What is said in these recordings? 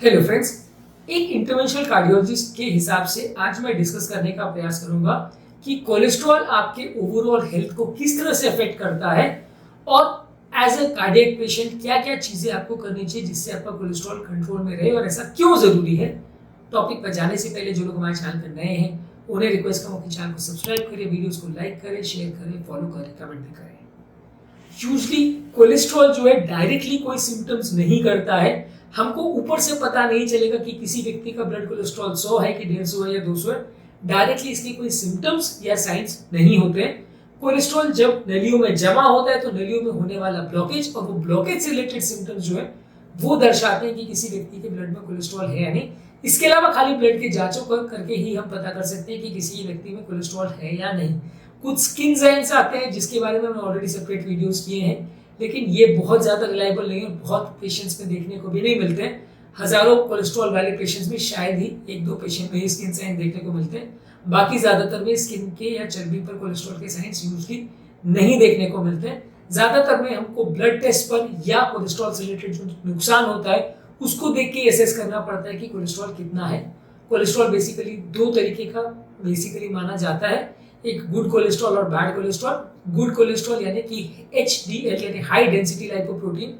Hello friends, एक interventional cardiologist के हिसाब से आज मैं डिस्कस करने का प्रयास करूंगा कि कोलेस्ट्रॉल आपके ओवरऑल हेल्थ को किस तरह से अफेक्ट करता है और एज अ कार्डियक पेशेंट क्या क्या चीजें आपको करनी चाहिए जिससे आपका कोलेस्ट्रॉल कंट्रोल में रहे और ऐसा क्यों जरूरी है। टॉपिक पर जाने से पहले जो लोग हमारे चैनल पर नए हैं उन्हें रिक्वेस्ट करूँ कि चैनल को सब्सक्राइब करें, वीडियोस को लाइक करें, शेयर करें, फॉलो करें, कमेंट भी करें। यूजली कोलेस्ट्रॉल जो है डायरेक्टली कोई सिम्टम्स नहीं करता है। हमको ऊपर से पता नहीं चलेगा कि किसी व्यक्ति का ब्लड कोलेस्ट्रॉल 100 है कि 150 है या 200 है। डायरेक्टली इसके कोई सिम्टम्स या साइंस नहीं होते हैं। कोलेस्ट्रॉल जब नलियों में जमा होता है तो नलियों में होने वाला ब्लॉकेज और वो ब्लॉकेज से रिलेटेड सिम्टम्स जो है वो दर्शाते हैं कि किसी व्यक्ति के ब्लड में कोलेस्ट्रॉल है या नहीं। इसके अलावा खाली ब्लड के जांचों करके ही हम पता कर सकते हैं कि किसी व्यक्ति में कोलेस्ट्रॉल है या नहीं। कुछ स्किन साइंस आते हैं जिसके बारे में हमने ऑलरेडी सेपरेट वीडियोस किए हैं, लेकिन ये बहुत ज़्यादा रिलायबल नहीं है, बहुत पेशेंट्स में देखने को भी नहीं मिलते हैं। हजारों कोलेस्ट्रॉल वाले पेशेंट्स में शायद ही एक दो पेशेंट में ही स्किन साइंस देखने को मिलते हैं। बाकी ज़्यादातर में स्किन के या चर्बी पर कोलेस्ट्रॉल के साइंस यूजली नहीं देखने को मिलते हैं। ज़्यादातर में हमको ब्लड टेस्ट पर या कोलेस्ट्रॉल से रिलेटेड जो नुकसान होता है उसको देख के असेस करना पड़ता है कि कोलेस्ट्रॉल कितना है। कोलेस्ट्रॉल बेसिकली दो तरीके का बेसिकली माना जाता है, एक गुड कोलेस्ट्रॉल और बैड कोलेस्ट्रॉल। गुड कोलेस्ट्रॉल यानी कि HDL यानी हाई डेंसिटी लाइपोप्रोटीन,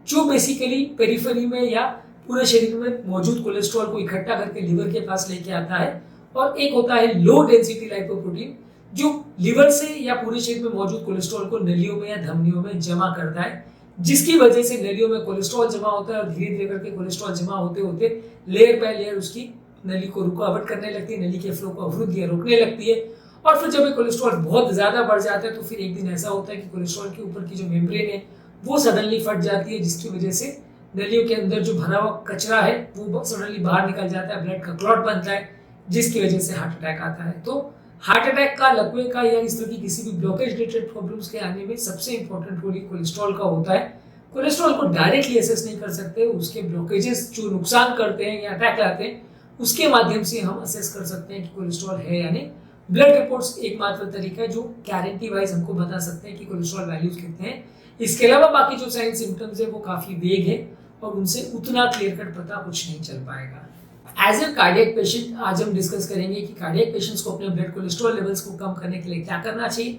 जो बेसिकली पेरिफेरी में या पूरे शरीर में मौजूद कोलेस्ट्रॉल को इकट्ठा करके लिवर के पास लेके आता है। और एक होता है लो डेंसिटी लाइपोप्रोटीन, जो लिवर से या पूरे शरीर में मौजूद कोलेस्ट्रॉल को नलियों में या धमनियों में जमा करता है, जिसकी वजह से नलियों में कोलेस्ट्रॉल जमा होता है और धीरे धीरे करके कोलेस्ट्रॉल जमा होते होते लेयर बाय लेयर उसकी नली को रुकावट करने लगती है, नली के फ्लो को अवरुद्ध या रोकने लगती है। और फिर जब ये कोलेस्ट्रॉल बहुत ज़्यादा बढ़ जाता है तो फिर एक दिन ऐसा होता है कि कोलेस्ट्रॉल के ऊपर की जो मेम्ब्रेन है वो सडनली फट जाती है, जिसकी वजह से नलियों के अंदर जो भरा हुआ कचरा है वो सडनली बाहर निकल जाता है, ब्लड का क्लॉट बनता है, जिसकी वजह से हार्ट अटैक आता है। तो हार्ट अटैक का, लकवे का या इस तरह की किसी भी ब्लॉकेज रिलेटेड प्रॉब्लम्स के आने में सबसे इंपॉर्टेंट रोल कोलेस्ट्रॉल का होता है। कोलेस्ट्रॉल को डायरेक्टली असेस नहीं कर सकते, उसके ब्लॉकेजेस जो नुकसान करते हैं या अटैक लाते हैं उसके माध्यम से हम असेस कर सकते हैं कि कोलेस्ट्रॉल है या नहीं। ब्लड रिपोर्ट्स एकमात्र तरीका है जो गारंटी वाइज हमको बता सकते हैं कि कोलेस्ट्रॉल वैल्यूज कितने हैं। इसके अलावा बाकी जो साइन सिम्टम्स है वो काफी वेग है और उनसे उतना क्लियर कट पता कुछ नहीं चल पाएगा। एज ए कार्डियक पेशेंट आज हम डिस्कस करेंगे कि कार्डियक पेशेंट्स को अपने ब्लड कोलेस्ट्रॉल लेवल्स को कम करने के लिए क्या करना चाहिए।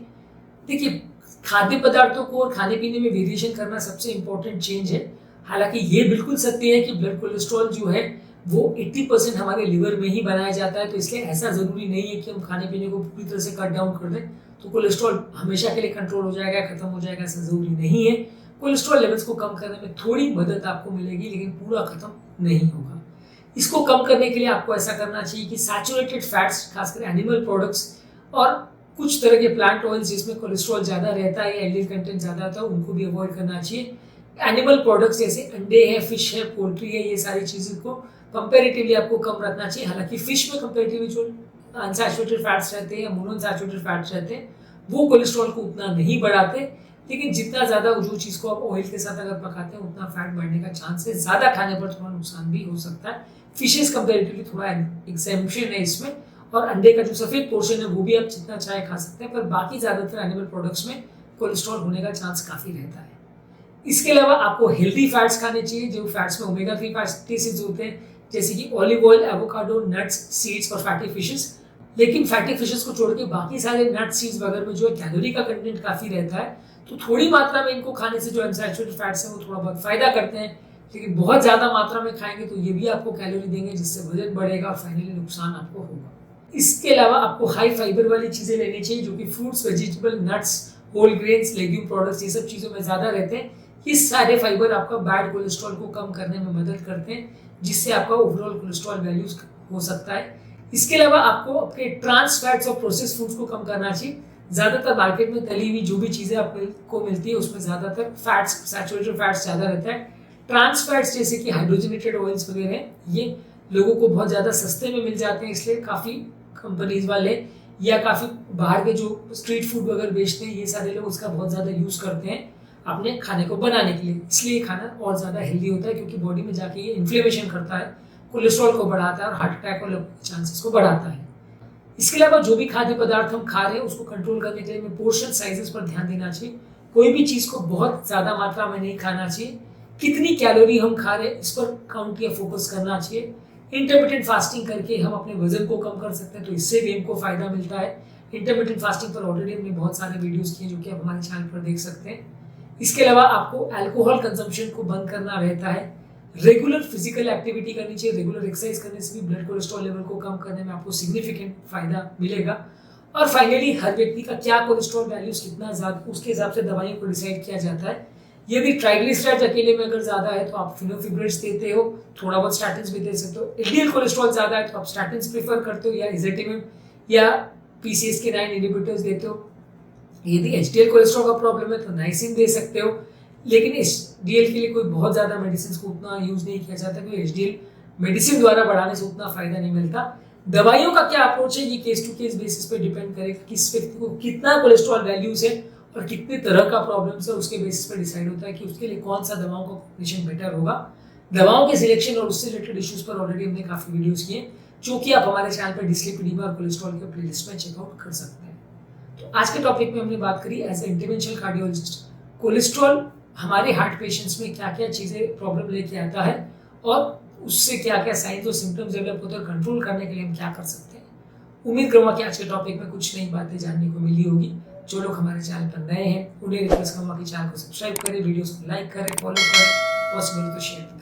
देखिए, खाद्य पदार्थों को और खाने पीने में वेरिएशन करना सबसे इंपॉर्टेंट चेंज है। हालांकि ये बिल्कुल सत्य है कि ब्लड कोलेस्ट्रॉल जो है वो 80% हमारे लिवर में ही बनाया जाता है, तो इसलिए ऐसा जरूरी नहीं है कि हम खाने पीने को पूरी तरह से कट डाउन कर दें तो कोलेस्ट्रॉल हमेशा के लिए कंट्रोल हो जाएगा, खत्म हो जाएगा, ऐसा जरूरी नहीं है। कोलेस्ट्रॉल लेवल्स को कम करने में थोड़ी मदद आपको मिलेगी, लेकिन पूरा खत्म नहीं होगा। इसको कम करने के लिए आपको ऐसा करना चाहिए कि सैचुरेटेड फैट्स, खासकर एनिमल प्रोडक्ट्स और कुछ तरह के प्लांट ऑयल्स जिसमें कोलेस्ट्रॉल ज्यादा रहता है या एलडीएल कंटेंट ज्यादा होता है उनको भी अवॉइड करना चाहिए। एनिमल प्रोडक्ट्स जैसे अंडे है, फिश है, पोल्ट्री है, ये सारी चीज़ों को कंपैरेटिवली आपको कम रखना चाहिए। हालांकि फिश में कंपैरेटिवली जो अनसैचुरेटेड फैट्स रहते हैं या मोनोअनसैचुरेटेड फैट्स रहते हैं वो कोलेस्ट्रॉल को उतना नहीं बढ़ाते, लेकिन जितना ज़्यादा जो चीज़ को आप ऑयल के साथ अगर पकाते हैं उतना फैट बढ़ने का चांस है, ज़्यादा खाने पर थोड़ा नुकसान भी हो सकता है। फिशेस कंपैरेटिवली थोड़ा एग्जेम्पशन है इसमें, और अंडे का जो सफ़ेद पोर्शन है वो भी आप जितना चाहे खा सकते हैं, पर बाकी ज़्यादातर एनिमल प्रोडक्ट्स में कोलेस्ट्रॉल होने का चांस काफ़ी रहता है। इसके अलावा आपको हेल्दी फैट्स खाने चाहिए, जो फैट्स में ओमेगा 3 फैटी एसिड्स होते हैं, जैसे कि olive oil, avocado, nuts, seeds और फैटी फिशेस। लेकिन फैटी फिशेस को छोड़ के बाकी सारे नट्स, सीड्स वगैरह में जो है कैलोरी का कंटेंट काफ़ी रहता है, तो थोड़ी मात्रा में इनको खाने से जो अनसैचुरेटेड फैट्स हैं वो थोड़ा बहुत फायदा करते हैं। लेकिन बहुत ज़्यादा मात्रा में खाएंगे तो ये भी आपको कैलोरी देंगे, जिससे वजन बढ़ेगा और फाइनली नुकसान आपको होगा। इसके अलावा आपको हाई फाइबर वाली चीज़ें लेनी चाहिए, जो कि fruits, vegetable, nuts, whole grains, legume products, ये सब चीज़ों में ज़्यादा रहते हैं। ये सारे फाइबर आपका बैड कोलेस्ट्रॉल को कम करने में मदद करते हैं, जिससे आपका ओवरऑल कोलेस्ट्रॉल वैल्यूज हो सकता है। इसके अलावा आपको अपने ट्रांस फैट्स और प्रोसेस्ड फूड्स को कम करना चाहिए। ज़्यादातर मार्केट में तली हुई जो भी चीज़ें आपको मिलती है उसमें ज़्यादातर फैट्स, सैचुरेटेड फैट्स ज़्यादा रहता है। ट्रांस फैट्स जैसे कि हाइड्रोजनेटेड ऑयल्स वगैरह ये लोगों को बहुत ज़्यादा सस्ते में मिल जाते हैं, इसलिए काफ़ी कंपनीज वाले या काफ़ी बाहर के जो स्ट्रीट फूड वगैरह बेचते हैं ये सारे लोग उसका बहुत ज़्यादा यूज़ करते हैं अपने खाने को बनाने के लिए। इसलिए खाना और ज़्यादा हेल्दी होता है, क्योंकि बॉडी में जाके ये इन्फ्लेमेशन करता है, कोलेस्ट्रॉल को बढ़ाता है और हार्ट अटैक और चांसेस को बढ़ाता है। इसके अलावा जो भी खाद्य पदार्थ हम खा रहे हैं उसको कंट्रोल करने के लिए हमें पोर्शन साइजेस पर ध्यान देना चाहिए। कोई भी चीज़ को बहुत ज़्यादा मात्रा में नहीं खाना चाहिए, कितनी कैलोरी हम खा रहे हैं इस पर काउंट या फोकस करना चाहिए। इंटरमिटेंट फास्टिंग करके हम अपने वजन को कम कर सकते हैं, तो इससे भी हमको फायदा मिलता है। इंटरमिटेंट फास्टिंग पर ऑलरेडी हमने बहुत सारे वीडियोस किए जो कि आप हमारे चैनल पर देख सकते हैं। इसके अलावा आपको अल्कोहल कंजम्पशन को बंद करना रहता है। रेगुलर फिजिकल एक्टिविटी करनी चाहिए। रेगुलर एक्सरसाइज करने से भी ब्लड कोलेस्ट्रॉल लेवल को कम करने में आपको सिग्निफिकेंट फायदा मिलेगा। और फाइनली हर व्यक्ति का क्या कोलेस्ट्रॉल वैल्यूज कितना ज्यादा, उसके हिसाब से दवाइयों को डिसाइड किया जाता है। यदि ट्राइग्लिसराइड्स अकेले में अगर ज्यादा है तो आप फेनोफिब्रिल्स देते हो, थोड़ा बहुत स्टैटिन्स भी दे सकते हो। एलडीएल कोलेस्ट्रॉल ज्यादा है तो आप स्टैटिन्स प्रेफर करते हो या इज़ेटिमिब या PCSK9 इनहिबिटर्स देते हो। यदि एचडीएल कोलेस्ट्रॉल का प्रॉब्लम है तो नाइसिन दे सकते हो, लेकिन एचडीएल के लिए कोई बहुत ज्यादा मेडिसिन को उतना यूज नहीं किया जाता क्योंकि एचडीएल मेडिसिन द्वारा बढ़ाने से उतना फायदा नहीं मिलता। दवाइयों का क्या अप्रोच है ये केस टू केस बेसिस पे डिपेंड करेगा, किस व्यक्ति को कितना कोलेस्ट्रॉल वैल्यूज है और कितने तरह का प्रॉब्लम है, उसके बेसिस पे डिसाइड होता है कि उसके लिए कौन सा दवाओं का कॉम्बिनेशन बेटर होगा। दवाओं के सिलेक्शन और उससे रिलेटेड इश्यूज पर ऑलरेडी हमने काफी वीडियोस किए जो कि आप हमारे चैनल पर डिस्लिपिडीमा और कोलेस्ट्रॉल के प्लेलिस्ट में चेकआउट कर सकते हैं। तो आज के टॉपिक में हमने बात करी as a interventional cardiologist cholesterol हमारे हार्ट पेशेंट्स में क्या क्या चीजें प्रॉब्लम लेके आता है और उससे क्या क्या साइंस और सिम्टम्स डेवलप होते हैं, कंट्रोल करने के लिए हम क्या कर सकते हैं। उम्मीद करूंगा कि आज के टॉपिक में कुछ नई बातें जानने को मिली होगी। जो लोग हमारे चैनल पर नए हैं उन्हें रिक्वेस्ट करूंगा कि चैनल को सब्सक्राइब करें, वीडियोस को लाइक करें, फॉलो करें, पॉसिबल तो शेयर करें।